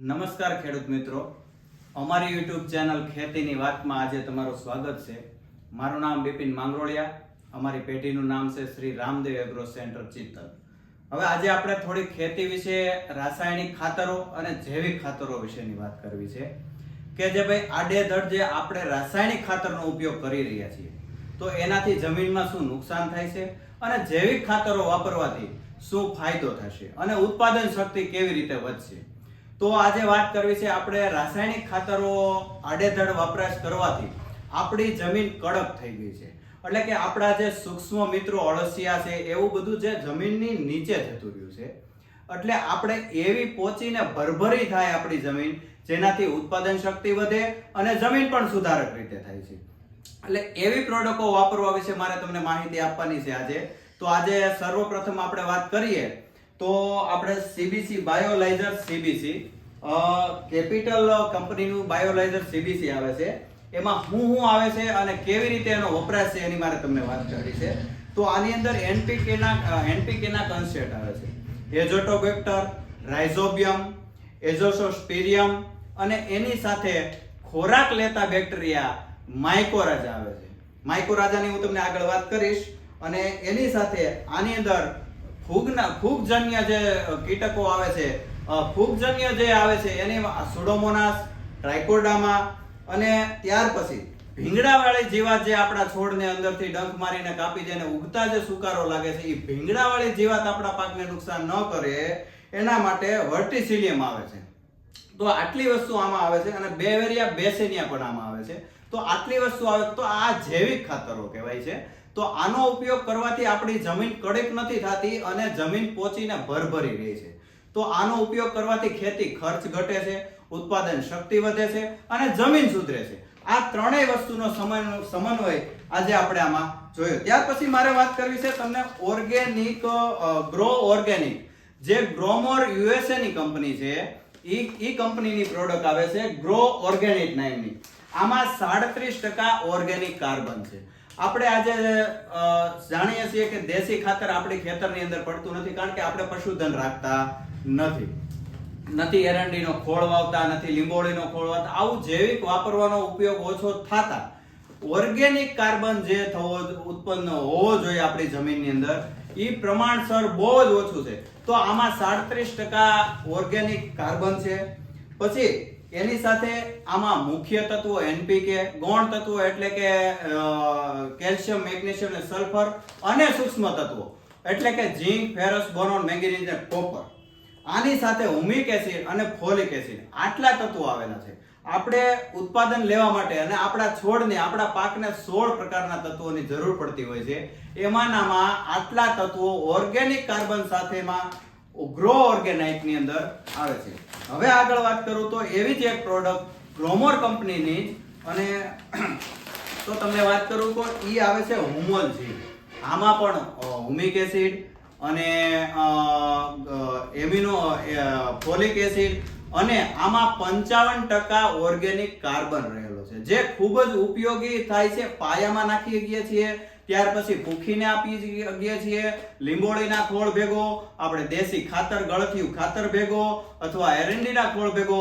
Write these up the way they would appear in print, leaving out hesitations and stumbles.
નમસ્કાર ખેડૂત મિત્રો, અમારી યુટ્યુબ ચેનલ ખેતીની વાતમાં આજે તમારું સ્વાગત છે. મારું નામ બિપિન માંગરોળિયા, અમારી પેઢીનું નામ છે શ્રી રામદેવ એગ્રો સેન્ટર ચિત્તલ. હવે આજે આપણે થોડી ખેતી વિશે, રાસાયણિક ખાતરો અને જૈવિક ખાતરો વિશેની વાત કરવી છે કે જે ભાઈ આડેધડ જે આપણે રાસાયણિક ખાતરનો ઉપયોગ કરી રહ્યા છીએ તો એનાથી જમીનમાં શું નુકસાન થાય છે અને જૈવિક ખાતરો વાપરવાથી શું ફાયદો થશે અને ઉત્પાદન શક્તિ કેવી રીતે વધશે. તો આજે વાત કરવી છે આપણે રાસાયણિક ખાતરો આડેધડ વપરાશ કરવાથી આપણી જમીન કડક થઈ ગઈ છે, એટલે કે આપણા જે સૂક્ષ્મ મિત્રો અળસિયા છે એવું બધું જે જમીનની નીચે જતું રહ્યું છે. એટલે આપણે એવી પહોંચીને ભરભરી થાય આપણી જમીન જેનાથી ઉત્પાદન શક્તિ વધે અને જમીન પણ સુધારક રીતે થાય છે. એટલે એવી પ્રોડક્ટો વાપરવા વિશે મારે તમને માહિતી આપવાની છે આજે. તો આજે સર્વપ્રથમ આપણે વાત કરીએ તો આપણે સીબીસી બાયોલાઇઝર સીબીસી કેપિટલ કંપનીનું બાયોલાઇઝર સીબીસી આવે છે. એમાં શું આવે છે અને કેવી રીતે એનો વપરાશ છે એની મારે તમને વાત કરવી છે. તો આની અંદર એનપીકે ના કન્સેપ્ટ આવે છે. એઝોટોબેક્ટર, રાઇઝોબિયમ, એઝોસોસ્પિરિયમ અને એની સાથે ખોરાક લેતા બેક્ટેરિયા માઇકોરાજા આવે છે. માઇકોરાજાની હું તમને આગળ વાત કરીશ. અને એની સાથે આની અંદર ફૂગજન્ય જે કીટકો આવે છે, ફૂગજન્ય જે આવે છે એની સુડોમોનાસ, ટ્રાઇકોડર્મા અને ત્યાર પછી ભીંગડાવાળી જીવાત જે આપણા છોડને અંદરથી ડંખ મારીને કાપી દે અને ઉગતા જે સુકારો લાગે છે એ ભીંગડાવાળી જીવાત આપણા પાકને નુકસાન ન કરે એના માટે વર્ટિસિલિયમ આવે છે. તો આટલી વસ્તુ આમાં આવે છે અને બેવેરિયા બેસેનિયા પણ આમાં આવે છે. તો આટલી વસ્તુ આવે તો આ જૈવિક ખાતરો કહેવાય છે. તો આનો ઉપયોગ કરવાથી આપણી જમીન કડક નથી થતી અને જમીન પહોંચીને ભરભરી રહી છે. તો આનો ઉપયોગ કરવાથી ખેતી ખર્ચ ઘટે છે, ઉત્પાદન શક્તિ વધે છે અને જમીન સુધરે છે. આ ત્રણેય વસ્તુનો સમન્વય આજે આપણે આમાં જોયો. ત્યાર પછી મારે વાત કરવી છે તમને ઓર્ગેનિક ગ્રો ઓર્ગેનિક જે ગ્રોમોર યુએસએ ની કંપની છે ઈ કંપનીની પ્રોડક્ટ આવે છે ગ્રો ઓર્ગેનિક નામની. આમાં 37% ઓર્ગેનિક કાર્બન છે. આપણે આજે જાણીએ છીએ કે દેશી ખાતર આપણી ખેતરની અંદર પડતું નથી કારણ કે આપણે પશુધન રાખતા નથી એરંડીનો ખોળ વાવતા નથી, લીંબોળીનો ખોળ વાવતા. આવું જૈવિક વાપરવાનો ઉપયોગ ઓછો થતા ઓર્ગેનિક કાર્બન જે ઉત્પન્ન હોવો જોઈએ આપણી જમીનની અંદર એ પ્રમાણસર બહુ જ ઓછું છે. તો આમાં 37% ઓર્ગેનિક કાર્બન છે. પછી એની સાથે આમાં મુખ્ય તત્વો એનપીકે, ગૌણ તત્વો એટલે કે કેલ્શિયમ, મેગ્નેશિયમ અને સલ્ફર અને સૂક્ષ્મ તત્વો એટલે કે ઝીંક, ફેરસ, બોરોન, મેંગેનીઝ અને કોપર. આની સાથે હુમિક એસિડ અને ફોલિક એસિડ આટલા તત્વો આવેલા છે. આપણે ઉત્પાદન લેવા માટે અને આપણા છોડને, આપણા પાકને 16 પ્રકારના તત્વોની જરૂર પડતી હોય છે. એમાંનામાં આટલા તત્વો ઓર્ગેનિક કાર્બન સાથેમાં ગ્રો ઓર્ગેનાઇક ની અંદર આવે છે. હવે આગળ વાત કરું તો એવી જ એક પ્રોડક્ટ ગ્રોમોર કંપનીની અને તો તમને વાત કરું તો ઈ આવે છે હુમોલ જી. આમાં પણ હુમિક એસિડ અને ફોલિક એસિડ અને આમાં 55% ઓર્ગેનિક કાર્બન રહેલો છે જે ખૂબ જ ઉપયોગી થાય છે. પાયામાં નાખી શકીએ છીએ, ત્યાર પછી ભૂખીને આપી શકીએ છીએ, લીંબોળીના ખોળ ભેગો, આપણે દેશી ખાતર ગળથિયું ખાતર ભેગો અથવા એરંડીના ખોળ ભેગો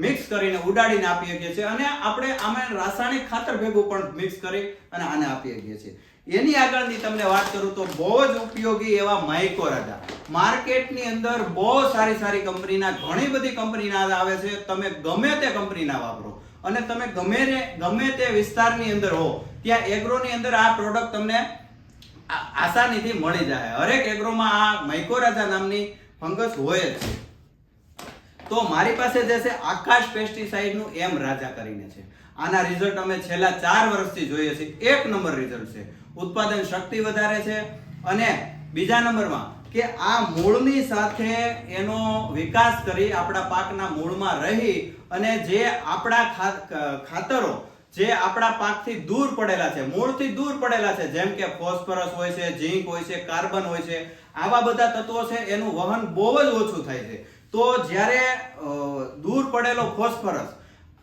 મિક્સ કરીને ઉડાડીને આપી શકીએ છીએ અને આપણે આમાં રાસાયણિક ખાતર ભેગું પણ મિક્સ કરી અને આને આપી શકીએ છીએ. એની આગળની તમને વાત કરું તો બહુ જ ઉપયોગી એવા માઇકોરાજા માર્કેટની અંદર બહુ સારી કંપનીના, ઘણી બધી કંપનીના આવે છે. તમે ગમે તે કંપનીના વાપરો અને તમે ગમે તે વિસ્તારની અંદર હો ત્યાં એગ્રોની અંદર આ પ્રોડક્ટ તમને આસાનીથી મળી જાય. હરેક એગ્રોમાં આ માઇકોરાજા નામની ફંગસ હોય જ છે. તો મારી પાસે જે છે આકાશ પેસ્ટિસાઇડનું એમ રાજા કરીને છે. આના રિઝલ્ટ અમે છેલ્લા 4 વર્ષથી જોઈએ છીએ. 1 નંબર રિઝલ્ટ છે. ઉત્પાદન શક્તિ વધારે છે અને બીજા નંબરમાં કે આ મૂળની સાથે એનો વિકાસ કરી આપણા પાકના મૂળમાં રહી અને જે આપણા ખાતરો જે આપણા પાકથી દૂર પડેલા છે, મૂળથી દૂર પડેલા છે, જેમ કે ફોસ્ફરસ હોય છે, ઝીંક હોય છે, કાર્બન હોય છે, આવા બધા તત્વો છે એનું વહન બહુ જ ઓછું થાય છે. તો જ્યારે દૂર પડેલો ફોસ્ફરસ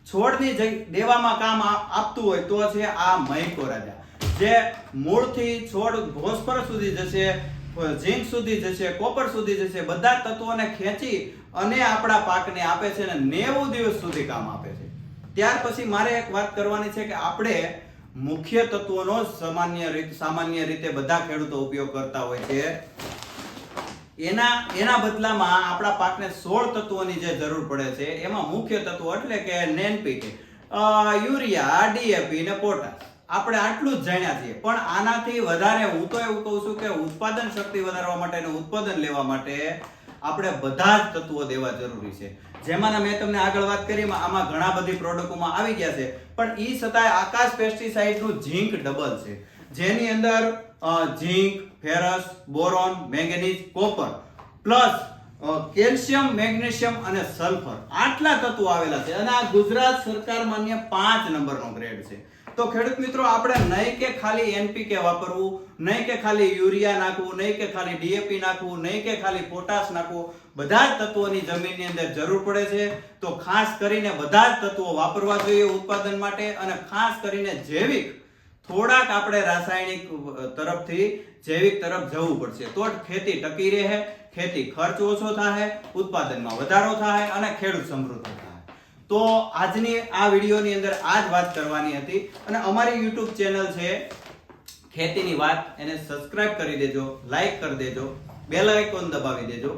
છોડની દેવામાં કામ આપતું હોય તો છે આ માઇકોરાજા જે મૂળથી છોડ ફોસ્ફરસ સુધી જશે, ઝીંક સુધી જશે, કોપર સુધી જશે, બધા તત્વોને ખેંચી અને આપણા પાકને આપે છે અને 90 દિવસ સુધી કામ આપે છે. ત્યાર પછી મારે એક વાત કરવાની છે કે આપણે મુખ્ય તત્વોનો સામાન્ય રીતે બધા ખેડૂતો ઉપયોગ કરતા હોય છે. એના બદલામાં આપણા પાકને 16 તત્વોની જે જરૂર પડે છે એમાં મુખ્ય તત્વો એટલે કે NPK, યુરિયા, ડીએપી ને પોટાશ. આપણે આટલું જ જાણ્યા છીએ, પણ આનાથી વધારે હું તો એવું કહું છું કે ઉત્પાદન શક્તિ વધારવા માટે અને ઉત્પાદન લેવા માટે આપણે બધા જ તત્વો દેવા જરૂરી છે. જેમાંના મેં તમને આગળ વાત કરી આમાં ઘણા બધી પ્રોડક્ટોમાં આવી ગયા છે, પણ ઈ છતાંય આકાશ પેસ્ટિસાઇડ નું ઝીંક ડબલ છે, જેની અંદર zinc, ferrous, boron, manganese, copper plus calcium, magnesium અને સલ્ફર આટલા તત્વો આવેલા છે અને આ ગુજરાત સરકાર માન્ય 5 નંબરનો ગ્રેડ છે. તો ખેડૂત મિત્રો આપણે નહીં કે ખાલી NPK વાપરવું, નહીં કે ખાલી યુરિયા નાખવું, નહીં કે ખાલી ડીએપી નાખવું, નહીં કે ખાલી પોટાશ નાખવું, બધા જ તત્વોની જમીનની અંદર જરૂર પડે છે. તો ખાસ કરીને બધા જ તત્વો વાપરવા જોઈએ ઉત્પાદન માટે, અને ખાસ કરીને જૈવિક થોડાક આપણે રાસાયણિક તરફથી જૈવિક તરફ જવું પડશે, તો જ ખેતી ટકી રહે, ખેતી ખર્ચ ઓછો થાય, ઉત્પાદનમાં વધારો થાય અને ખેડૂત સમૃદ્ધ થાય. તો આજની આ વિડીયોની અંદર આ જ વાત કરવાની હતી, અને અમારી YouTube ચેનલ છે ખેતીની વાત, એને સબસ્ક્રાઇબ કરી દેજો, લાઈક કરી દેજો, બેલ આઇકોન દબાવી દેજો.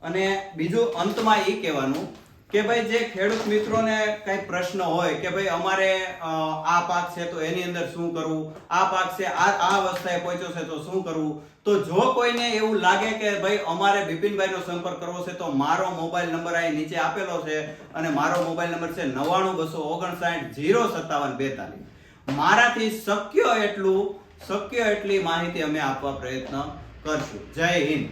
અને બીજું અંતમાં એ કહેવાનું કે ભાઈ જે ખેડૂત મિત્રોને કઈ પ્રશ્ન હોય કે ભાઈ અમારે આ પાક છે તો એની અંદર શું કરવું, આ પાક છે આ અવસ્થાએ પહોંચ્યો છે તો શું કરવું, તો જો કોઈને એવું લાગે કે ભાઈ અમારે બિપિનભાઈનો સંપર્ક કરવો છે તો મારો મોબાઈલ નંબર અહીં નીચે આપેલો છે, અને મારો મોબાઈલ નંબર છે 9925590742. મારાથી શક્ય એટલી માહિતી અમે આપવા પ્રયત્ન કરશું. જય હિન્દ.